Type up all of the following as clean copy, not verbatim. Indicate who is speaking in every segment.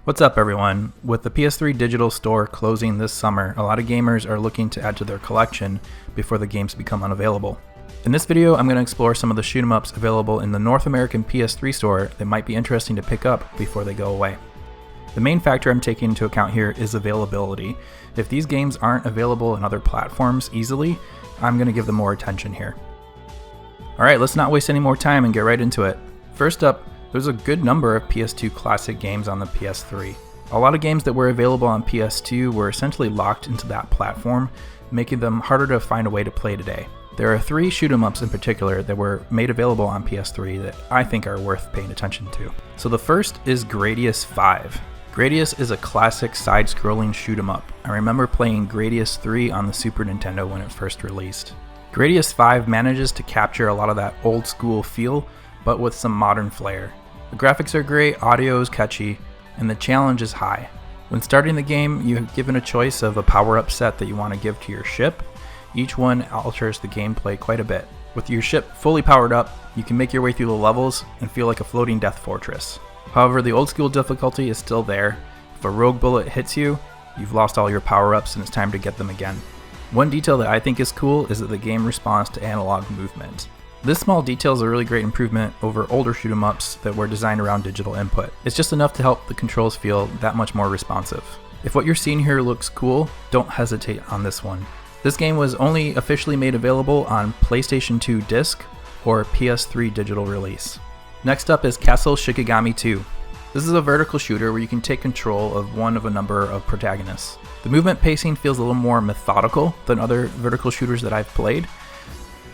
Speaker 1: What's up everyone? With the PS3 digital store closing this summer, a lot of gamers are looking to add to their collection before the games become unavailable. In this video, I'm going to explore some of the shoot 'em ups available in the North American PS3 store that might be interesting to pick up before they go away. The main factor I'm taking into account here is availability. If these games aren't available in other platforms easily, I'm going to give them more attention here. Alright, let's not waste any more time and get right into it. First up, there's a good number of PS2 classic games on the PS3. A lot of games that were available on PS2 were essentially locked into that platform, making them harder to find a way to play today. There are 3 shoot 'em ups in particular that were made available on PS3 that I think are worth paying attention to. So the first is Gradius 5. Gradius is a classic side-scrolling shoot 'em up. I remember playing Gradius 3 on the Super Nintendo when it first released. Gradius 5 manages to capture a lot of that old school feel, but with some modern flair. The graphics are great, audio is catchy, and the challenge is high. When starting the game, you're given a choice of a power-up set that you want to give to your ship. Each one alters the gameplay quite a bit. With your ship fully powered up, you can make your way through the levels and feel like a floating death fortress. However, the old school difficulty is still there. If a rogue bullet hits you, you've lost all your power-ups and it's time to get them again. One detail that I think is cool is that the game responds to analog movement. This small detail is a really great improvement over older shoot 'em ups that were designed around digital input. It's just enough to help the controls feel that much more responsive. If what you're seeing here looks cool, don't hesitate on this one. This game was only officially made available on PlayStation 2 disc or PS3 digital release. Next up is Castle Shikigami 2. This is a vertical shooter where you can take control of one of a number of protagonists. The movement pacing feels a little more methodical than other vertical shooters that I've played,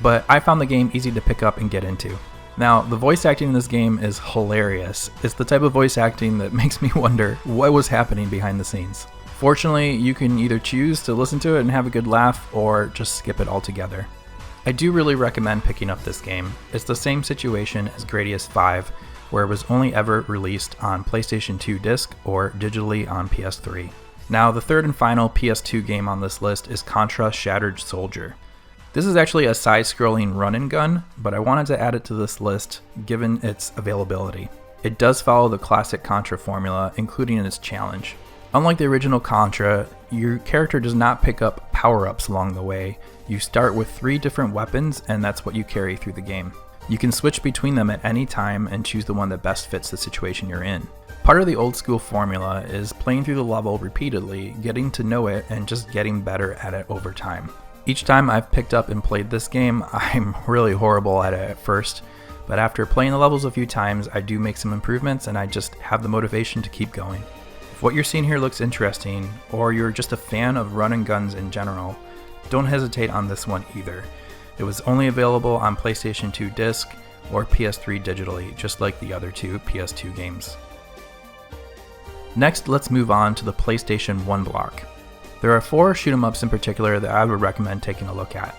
Speaker 1: but I found the game easy to pick up and get into. Now, the voice acting in this game is hilarious. It's the type of voice acting that makes me wonder what was happening behind the scenes. Fortunately, you can either choose to listen to it and have a good laugh, or just skip it altogether. I do really recommend picking up this game. It's the same situation as Gradius 5, where it was only ever released on PlayStation 2 disc or digitally on PS3. Now, the third and final PS2 game on this list is Contra Shattered Soldier. This is actually a side-scrolling run-and-gun, but I wanted to add it to this list given its availability. It does follow the classic Contra formula, including its challenge. Unlike the original Contra, your character does not pick up power-ups along the way. You start with 3 different weapons, and that's what you carry through the game. You can switch between them at any time and choose the one that best fits the situation you're in. Part of the old school formula is playing through the level repeatedly, getting to know it, and just getting better at it over time. Each time I've picked up and played this game, I'm really horrible at it at first, but after playing the levels a few times, I do make some improvements and I just have the motivation to keep going. If what you're seeing here looks interesting, or you're just a fan of run and guns in general, don't hesitate on this one either. It was only available on PlayStation 2 disc or PS3 digitally, just like the other 2 PS2 games. Next, let's move on to the PlayStation 1 block. There are 4 shoot 'em ups in particular that I would recommend taking a look at.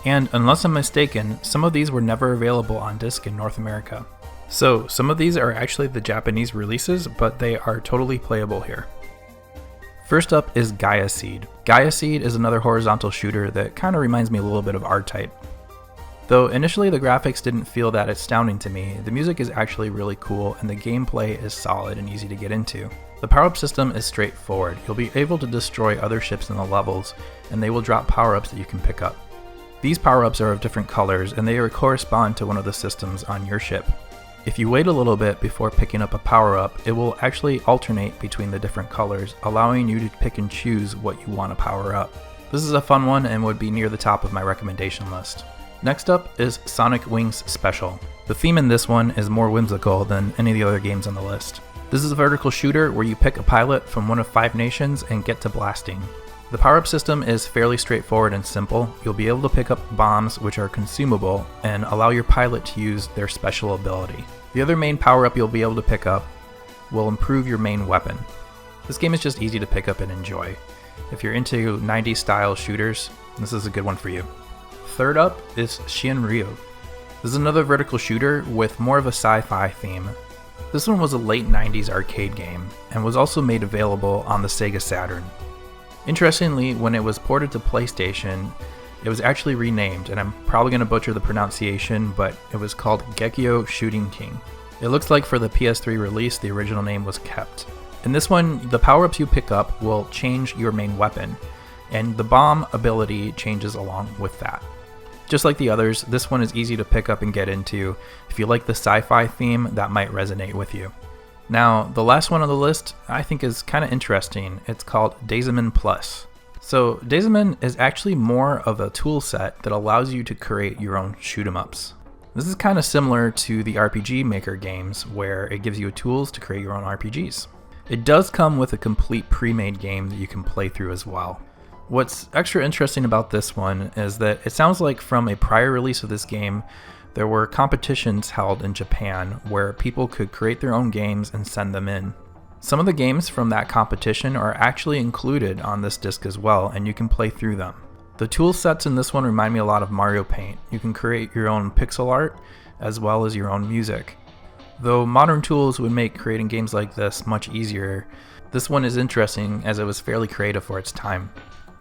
Speaker 1: And unless I'm mistaken, some of these were never available on disc in North America. So some of these are actually the Japanese releases, but they are totally playable here. First up is Gaia Seed. Gaia Seed is another horizontal shooter that kind of reminds me a little bit of R-Type. Though initially the graphics didn't feel that astounding to me, the music is actually really cool and the gameplay is solid and easy to get into. The power-up system is straightforward. You'll be able to destroy other ships in the levels, and they will drop power-ups that you can pick up. These power-ups are of different colors, and they correspond to one of the systems on your ship. If you wait a little bit before picking up a power-up, it will actually alternate between the different colors, allowing you to pick and choose what you want to power up. This is a fun one and would be near the top of my recommendation list. Next up is Sonic Wings Special. The theme in this one is more whimsical than any of the other games on the list. This is a vertical shooter where you pick a pilot from one of 5 nations and get to blasting. The power-up system is fairly straightforward and simple. You'll be able to pick up bombs which are consumable and allow your pilot to use their special ability. The other main power-up you'll be able to pick up will improve your main weapon. This game is just easy to pick up and enjoy. If you're into 90s style shooters, this is a good one for you. Third up is Shinrio. This is another vertical shooter with more of a sci-fi theme. This one was a late 90s arcade game and was also made available on the Sega Saturn. Interestingly, when it was ported to PlayStation, it was actually renamed, and I'm probably going to butcher the pronunciation, but it was called Gekio Shooting King. It looks like for the PS3 release, the original name was kept. In this one, the power-ups you pick up will change your main weapon, and the bomb ability changes along with that. Just like the others, this one is easy to pick up and get into. If you like the sci-fi theme, that might resonate with you. Now, the last one on the list I think is kind of interesting. It's called Daisman Plus. So Daisman is actually more of a tool set that allows you to create your own shoot-em-ups. This is kind of similar to the RPG Maker games, where it gives you tools to create your own RPGs. It does come with a complete pre-made game that you can play through as well. What's extra interesting about this one is that it sounds like from a prior release of this game, there were competitions held in Japan where people could create their own games and send them in. Some of the games from that competition are actually included on this disc as well, and you can play through them. The tool sets in this one remind me a lot of Mario Paint. You can create your own pixel art as well as your own music. Though modern tools would make creating games like this much easier, this one is interesting as it was fairly creative for its time.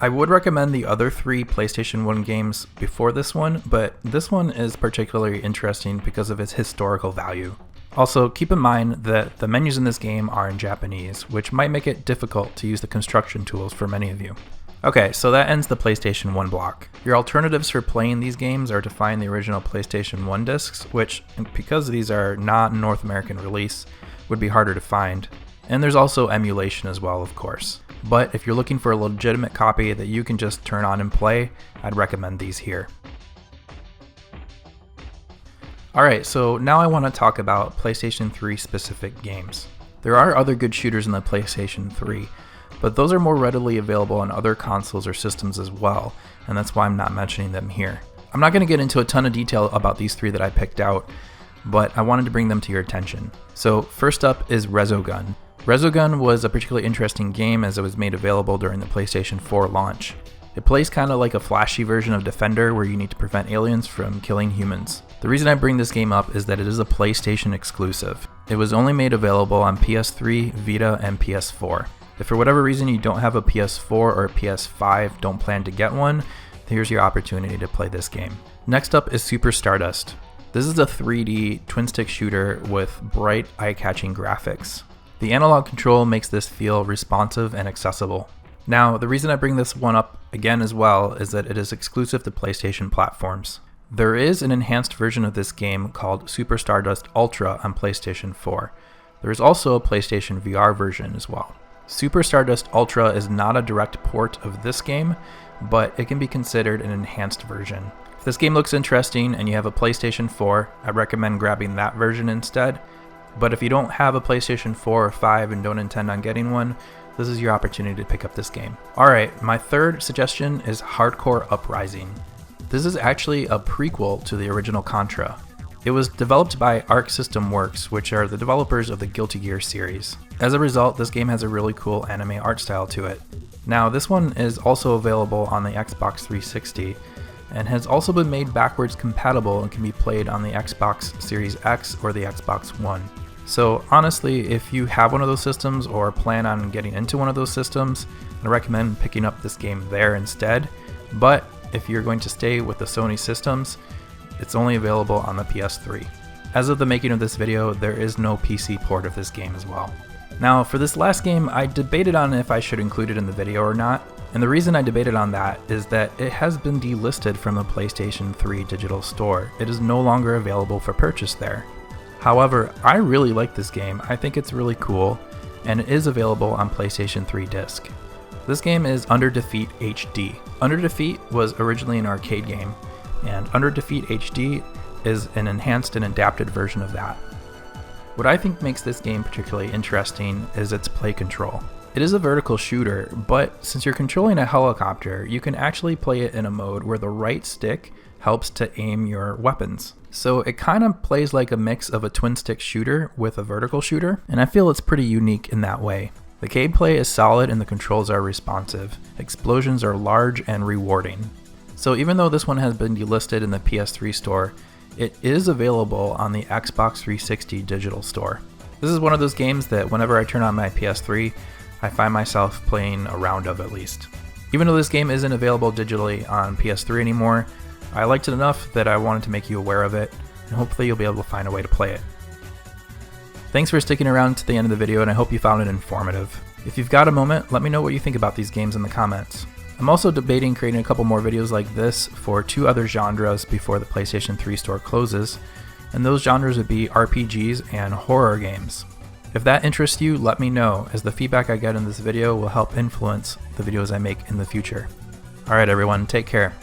Speaker 1: I would recommend the other 3 PlayStation 1 games before this one, but this one is particularly interesting because of its historical value. Also, keep in mind that the menus in this game are in Japanese, which might make it difficult to use the construction tools for many of you. Okay, so that ends the PlayStation 1 block. Your alternatives for playing these games are to find the original PlayStation 1 discs, which, because these are not North American release, would be harder to find. And there's also emulation as well, of course. But if you're looking for a legitimate copy that you can just turn on and play, I'd recommend these here. Alright, so now I want to talk about PlayStation 3 specific games. There are other good shooters in the PlayStation 3, but those are more readily available on other consoles or systems as well, and that's why I'm not mentioning them here. I'm not going to get into a ton of detail about these 3 that I picked out, but I wanted to bring them to your attention. So first up is Resogun. Resogun was a particularly interesting game as it was made available during the PlayStation 4 launch. It plays kind of like a flashy version of Defender where you need to prevent aliens from killing humans. The reason I bring this game up is that it is a PlayStation exclusive. It was only made available on PS3, Vita, and PS4. If for whatever reason you don't have a PS4 or a PS5, don't plan to get one, here's your opportunity to play this game. Next up is Super Stardust. This is a 3D twin-stick shooter with bright, eye-catching graphics. The analog control makes this feel responsive and accessible. Now, the reason I bring this one up again as well is that it is exclusive to PlayStation platforms. There is an enhanced version of this game called Super Stardust Ultra on PlayStation 4. There is also a PlayStation VR version as well. Super Stardust Ultra is not a direct port of this game, but it can be considered an enhanced version. If this game looks interesting and you have a PlayStation 4, I recommend grabbing that version instead. But if you don't have a PlayStation 4 or 5 and don't intend on getting one, this is your opportunity to pick up this game. Alright, my third suggestion is Hardcore Uprising. This is actually a prequel to the original Contra. It was developed by Arc System Works, which are the developers of the Guilty Gear series. As a result, this game has a really cool anime art style to it. Now, this one is also available on the Xbox 360, and has also been made backwards compatible and can be played on the Xbox Series X or the Xbox One. So honestly, if you have one of those systems or plan on getting into one of those systems, I recommend picking up this game there instead. But if you're going to stay with the Sony systems, it's only available on the PS3. As of the making of this video, there is no PC port of this game as well. Now for this last game, I debated on if I should include it in the video or not, and the reason I debated on that is that it has been delisted from the PlayStation 3 digital store. It is no longer available for purchase there. However, I really like this game. I think it's really cool, and it is available on PlayStation 3 disc. This game is Under Defeat HD. Under Defeat was originally an arcade game, and Under Defeat HD is an enhanced and adapted version of that. What I think makes this game particularly interesting is its play control. It is a vertical shooter, but since you're controlling a helicopter, you can actually play it in a mode where the right stick helps to aim your weapons. So it kind of plays like a mix of a twin stick shooter with a vertical shooter, and I feel it's pretty unique in that way. The gameplay is solid and the controls are responsive. Explosions are large and rewarding. So even though this one has been delisted in the PS3 store, it is available on the Xbox 360 digital store. This is one of those games that whenever I turn on my PS3, I find myself playing a round of at least. Even though this game isn't available digitally on PS3 anymore, I liked it enough that I wanted to make you aware of it, and hopefully you'll be able to find a way to play it. Thanks for sticking around to the end of the video, and I hope you found it informative. If you've got a moment, let me know what you think about these games in the comments. I'm also debating creating a couple more videos like this for 2 other genres before the PlayStation 3 store closes, and those genres would be RPGs and horror games. If that interests you, let me know, as the feedback I get in this video will help influence the videos I make in the future. Alright everyone, take care.